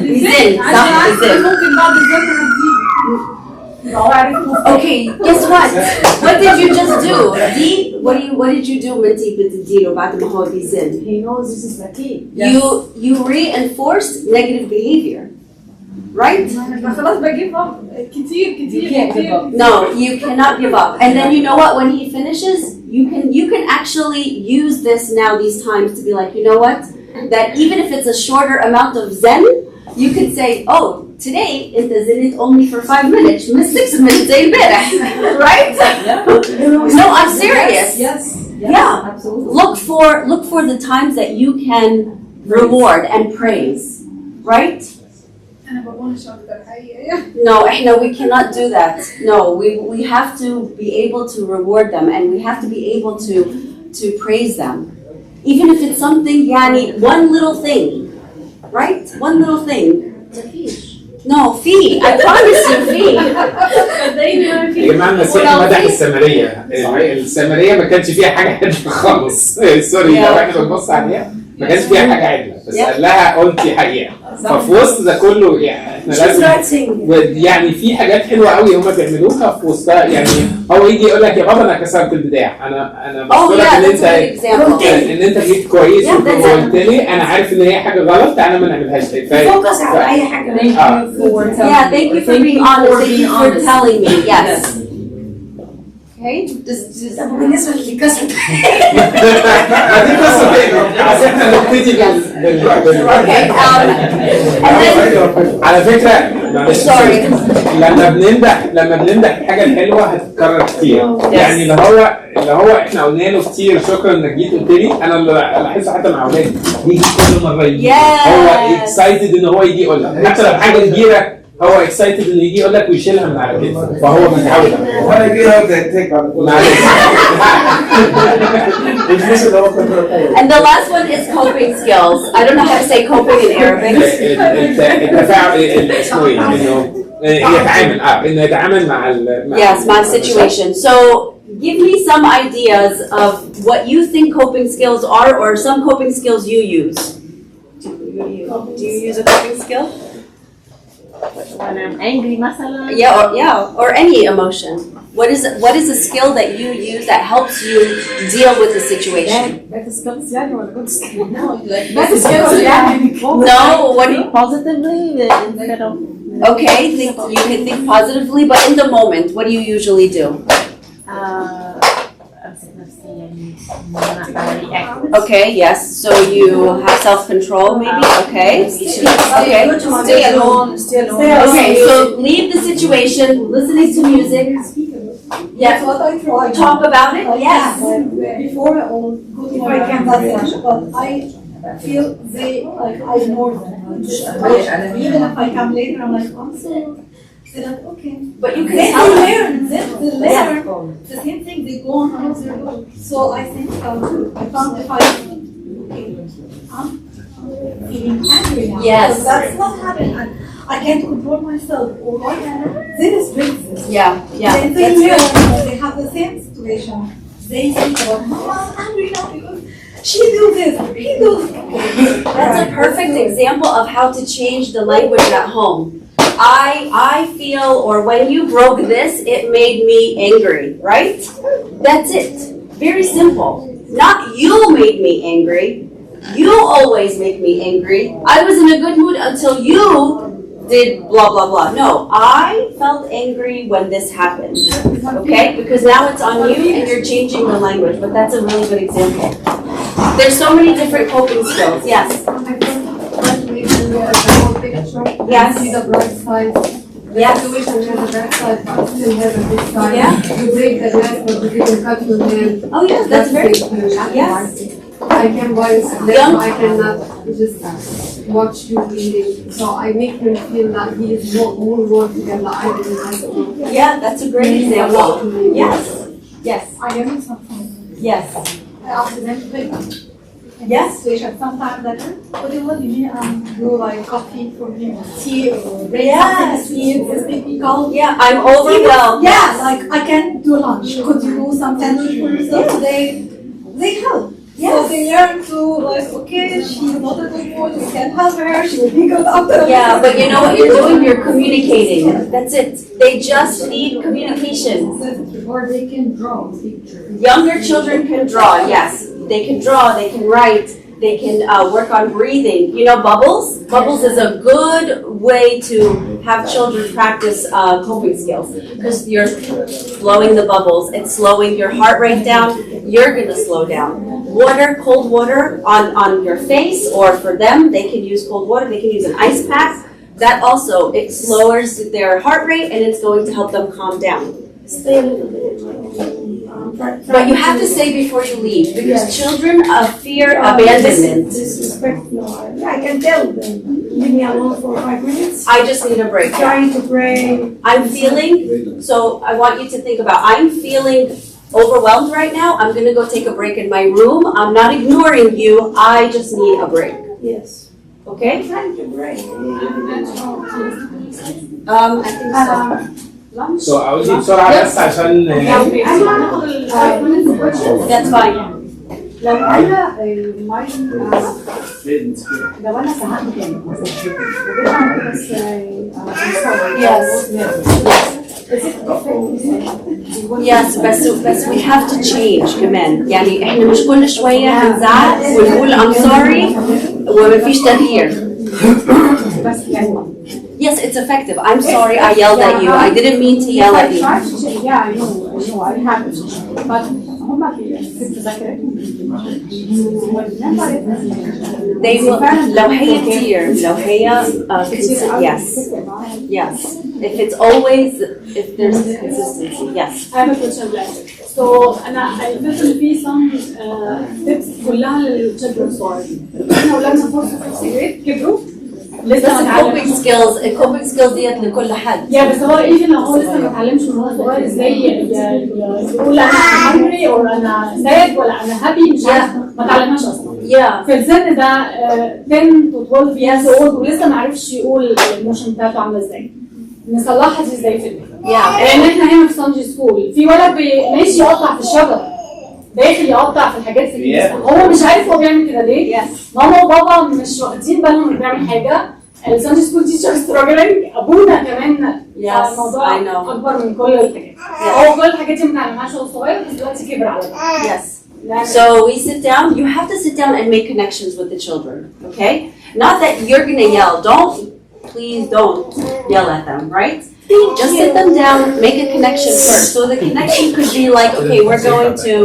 ممكن بعد الزن Okay, guess what? What did you just do? What did you do منتي بتديله بعد ما هو بيزن? He knows this is the key. You reinforced negative behavior, right? خلاص بجيب كتير. No, you cannot give up. And then you know what? When he finishes, you can actually use this now these times to be like, you know what? That even if it's a shorter amount of zen, you could say, oh, today it zenit only for 5 minutes, miss 6 minutes زي امبارح, right? No, I'm serious. Yes. Yeah. Absolutely. Look for the times that you can reward and praise, right? أنا بقولش أكتر حقيقة. No, we cannot do that. No, we have to be able to reward them, and we have to be able to praise them. Even if it's something, yani, one little thing, right? One little thing. No, fee. I promise you, fee. يا جماعه المسيح مدح السامريه، السامريه ما كانش فيها حاجه عدله خالص. سوري لو احنا بنبص عليها ما كانش فيها حاجه عدله، بس قال لها قلتي حقيقه. ففي وسط ده كله يعني احنا لازم يعني في حاجات حلوه قوي هم بيعملوها في وسطها. يعني هو يجي يقول لك يا بابا انا كسرت البتاع، انا بشكرك ان انت جيت كويس وقلت لي انا عارف ان هي حاجه غلط، تعالى ما نعملهاش تاني. فوكس على اي حاجه. Thank you for being honest. Thank you for telling me. Yes. Okay. بالنسبه للكسر دي قصه تاني، بس احنا نبتدي على فكره معلش لما بنمدح الحاجه الحلوه هتتكرر كتير. يعني اللي هو احنا قلنا له كتير شكرا انك جيت قلت لي، انا اللي لاحظه حتى مع اولادي يجي كل مره يجي هو اكسايتد ان هو يجي يقول لك، حتى لو حاجه كبيره هو اكسايتد انه يجي يقول لك ويشيلها من على كتفه، فهو متعود. وانا كده هبدا اتك على طول. And the last one is coping skills. I don't know how to say coping in Arabic. التفاعل اسمه ايه؟ انه يتعامل مع Yes, my situation. So give me some ideas of what you think coping skills are, or some coping skills you use. Do you use a coping skill? When I'm angry مثلا. Or any emotion. What is a skill that you use that helps you deal with the situation? Bad skills يعني ولا good skills? Bad skills يعني. No, what do you, Positively instead of. okay, you can think positively, but in the moment, what do you usually do? أمسك نفسي يعني ما react. Okay, yes, so you have self-control maybe, okay? Okay. Stay alone. Okay, so leave the situation, listening to music. That's what I try. Talk about it, yes. Before I will go to my campus, but I feel like I ignore them. Even if I come later, I'm like, I'm so like, okay. But you can They tell them. learn. They learn the same thing. They go on another road. So I think I found if I'm feeling angry now. Yes. So that's not happening. I can't control myself. Or what? This brings this. Yeah. Then they learn. They have the same situation. they think about, Mama, I'm angry now because she do this, he do this. That's a perfect example of how to change the language at home. I feel, or when you broke this, it made me angry, right? That's it. Very simple. Not you made me angry. You always make me angry. I was in a good mood until you did blah, blah, blah. No, I felt angry when this happened, okay? Because now it's on you and you're changing the language, but that's a really good example. There's so many different coping skills, yes. Yes. See the bright side. The Yes. situation has a bad side, but still has a good side. Yeah. You break the glass, but you didn't cut your hand. Oh, yes, that's very, huge. yes. I can buy them, Young- I cannot just watch you eating. So I make him feel that he is more worthy than the I did in high school. Yeah, that's a great example. Yes, yes, I am something. yes, I accidentally. yes. Situation sometimes that, what do you want me do like coffee for him, tea or break Yes. something sweet, this make me calm. Yeah, I'm overwhelmed. Yeah, like I can do lunch. Could you do something for yourself? They help. So Yes. they learn to like, okay, she's not a good boy, we can help her, she will be good after. Yeah, but you know what you're doing? You're communicating. That's it. They just need communication. Or they can draw pictures. Younger children can draw, yes. They can draw, they can write, they can work on breathing. You know bubbles? Bubbles is a good way to have children practice coping skills. Because you're blowing the bubbles, it's slowing your heart rate down, you're gonna slow down. Water, cold water on your face, or for them, they can use cold water, they can use an ice pack. That also, it lowers their heart rate and it's going to help them calm down. Stay a little bit. But you have to say before you leave, because children fear abandonment. Disrespect, no, I can tell them, leave me alone for 5 minutes. I just need a break. Trying to pray. I'm feeling, so I want you to think about, I'm feeling overwhelmed right now. I'm gonna go take a break in my room. I'm not ignoring you. I just need a break. Yes. Okay? Trying to pray. I think so. So عاوزين بسرعة بس عشان That's fine. لو انا لو انا ساعات كام بس Yes. Yes, بس we have to change كمان. يعني احنا مش كل شوية هنزعل ونقول I'm sorry ومفيش تغيير. بس يعني Yes, it's effective. I'm sorry I yelled at you. I didn't mean to yell at you. Yeah, I know, I have it. But هما في الذاكرة They will, لو هي كتير لو هي yes, yes. If it's always, if there's consistency, yes. I have a question like so أنا I feel في some tips كلها للchildren story. إحنا أولادنا فرصة في السجاد كبروا لسه coping skills, coping skills ديت لكل حد. يا بس هو even لو هو لسه ما اتعلمش من هو صغير ازاي يقول انا hungry or انا sad ولا انا happy مش عارف ما اتعلمهاش اصلا. Yeah. في السن ده 10 to 12 years old ولسه ما عرفش يقول الايموشن بتاعته عامله ازاي. نصلحها دي ازاي في البيت؟ لان احنا هنا في سانجي سكول في ولد ماشي يقطع في الشجر داخل يقطع في الحاجات في الكنيسه هو مش عارف هو بيعمل كده ليه. ماما وبابا مش واخدين بالهم انه بيعمل حاجه. السانجي سكول تيشر ستراجلينج ابونا كمان الموضوع اكبر من كل الحاجات. هو كل الحاجات دي ما اتعلمهاش وهو صغير بس دلوقتي كبر على كده. Yes. So we sit down, you have to sit down and make connections with the children, okay? Not that you're gonna yell, please don't yell at them, right? Just sit them down, make a connection first. So the connection could be like, okay, we're going to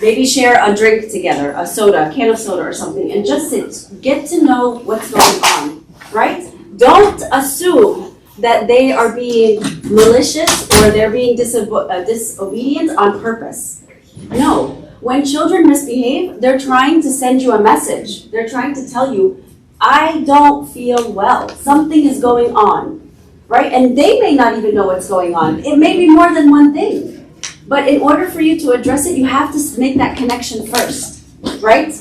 maybe share a drink together, a soda, a can of soda or something, and just sit, get to know what's going on, right? Don't assume that they are being malicious or they're being disobedient on purpose. No, when children misbehave, they're trying to send you a message. They're trying to tell you, I don't feel well. Something is going on, right? And they may not even know what's going on. It may be more than one thing. But in order for you to address it, you have to make that connection first, right?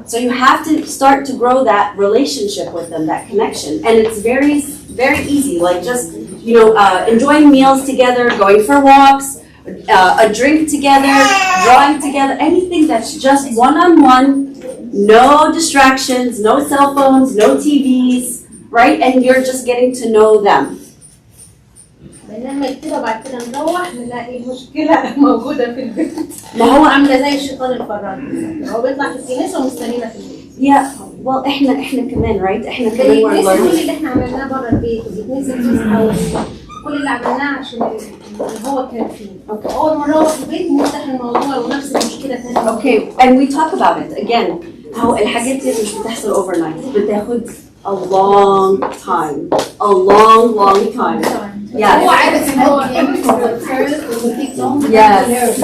So you have to start to grow that relationship with them, that connection. And it's very, very easy, like just, enjoying meals together, going for walks, a drink together, drawing together, anything that's just one-on-one, no distractions, no cell phones, no TVs, right? And you're just getting to know them. بنعمل كده وبعد كده نروح نلاقي مشكلة موجودة في البيت. ما هو عاملة زي الشيطان الفرار. هو بيطلع في الكنيسة ومستنينا في البيت. Yeah, well احنا كمان right؟ احنا كمان we're بيتنسي كل learning. اللي احنا عملناه بره البيت وبيتنسي تصحى كل اللي عملناه عشان اللي هو كان فيه. أول ما نروح البيت نفتح الموضوع ونفس المشكلة تاني. Okay, and we talk about it again. how الحاجات دي مش بتحصل overnight. بتاخد a long time. A long time. هو Yes. عارف ان هو Yes.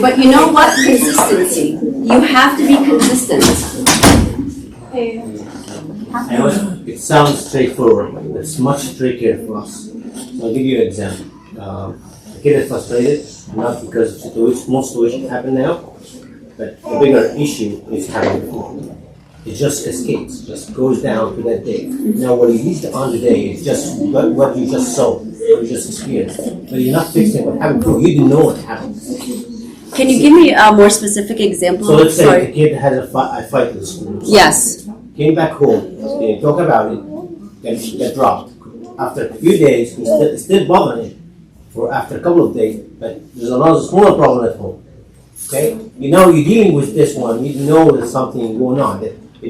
But you know what? Consistency. You have to be consistent. I know it sounds straightforward, but it's much trickier for us. So I'll give you an example. The kid is frustrated, not because of situation, most situations happen now, but the bigger issue is happening before. It just escapes, just goes down to that day. Now what he needs on today is just what you just saw, what you just experienced. But you're not fixing what happened before, you didn't know what happened. Can you give me a more specific example? So let's say Sorry. the kid has a fight with the school. Yes. Came back home, they talk about it, then she got dropped. After a few days, it's still bothering him. For after a couple of days, but there's another smaller problem at home. Okay? You know you're dealing with this one, you know there's something going on.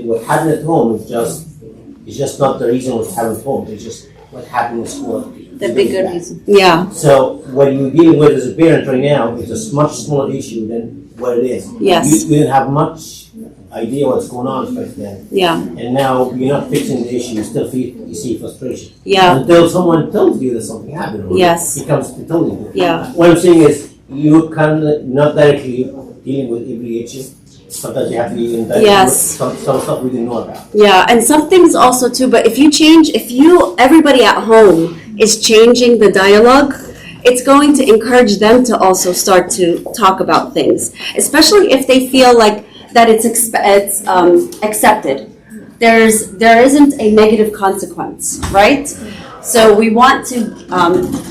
What happened at home is just not the reason what happened at home, it's just what happened in school. The bigger reason. Yeah. So what you're dealing with as a parent right now is a much smaller issue than what it is. Yes. You didn't have much idea what's going on back then. Yeah. And now you're not fixing the issue, you still you see frustration. Yeah. Until someone tells you that something happened. Or Yes. He comes to tell you. Yeah. What I'm saying is you can not directly dealing with every issue. Sometimes you have to be in direct Yes. with some stuff we didn't know about. Yeah, and some things also too, but if everybody at home is changing the dialogue, it's going to encourage them to also start to talk about things, especially if they feel like that it's accepted. There isn't a negative consequence, right? So we want to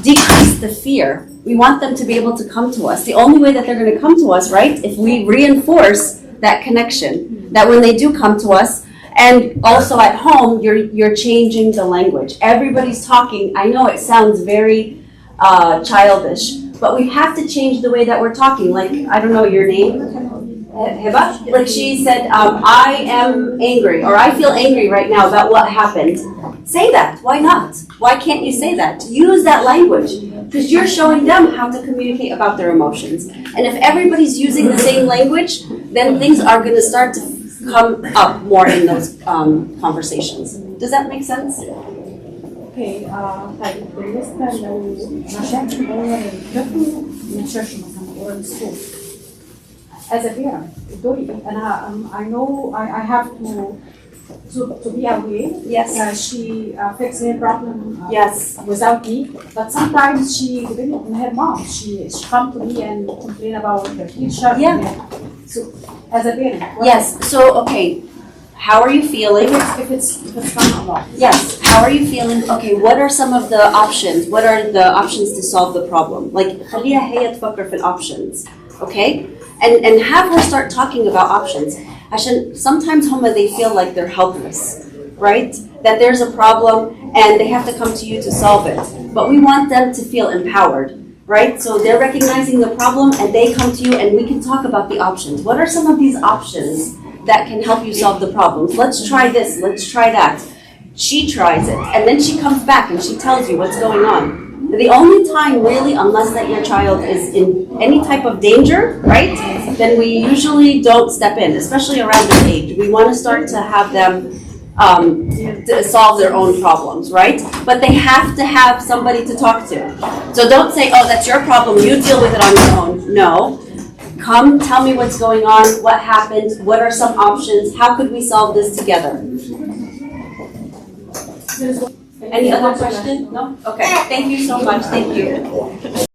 decrease the fear. We want them to be able to come to us. The only way that they're going to come to us, right, if we reinforce that connection, that when they do come to us, and also at home, you're changing the language. Everybody's talking. I know it sounds very childish, but we have to change the way that we're talking. Like, I don't know your name. Heba? Like she said, I am angry, or I feel angry right now about what happened. Say that. Why not? Why can't you say that? Use that language, because you're showing them how to communicate about their emotions. And if everybody's using the same language, then things are going to start to come up more in those conversations. Does that make sense? اوكي طيب بالنسبه لو مشاكل جوه الطفل من شاشه مثلا جوه السوق as a parent دوري ايه؟ انا I know I have to be aware. Yes. She fixes her problem Yes. without me, but sometimes she depends on her mom. She come to me and complain about her teacher. Yeah. So as a parent. Yes. So okay, how are you feeling? If it's come along. Yes. How are you feeling? Okay, what are some of the options? What are the options to solve the problem? Like, خليها هي تفكر في options. Okay? And have her start talking about options. عشان sometimes they feel like they're helpless, right? That there's a problem and they have to come to you to solve it. But we want them to feel empowered, right? So they're recognizing the problem and they come to you and we can talk about the options. What are some of these options that can help you solve the problems? Let's try this, let's try that. She tries it and then she comes back and she tells you what's going on. The only time really, unless that your child is in any type of danger, right, then we usually don't step in, especially around this age. We want to start to have them to solve their own problems, right? But they have to have somebody to talk to. So don't say, oh, that's your problem, you deal with it on your own. No. Come, tell me what's going on, what happened, what are some options, how could we solve this together? Any other question? No? Okay, thank you so much, thank you.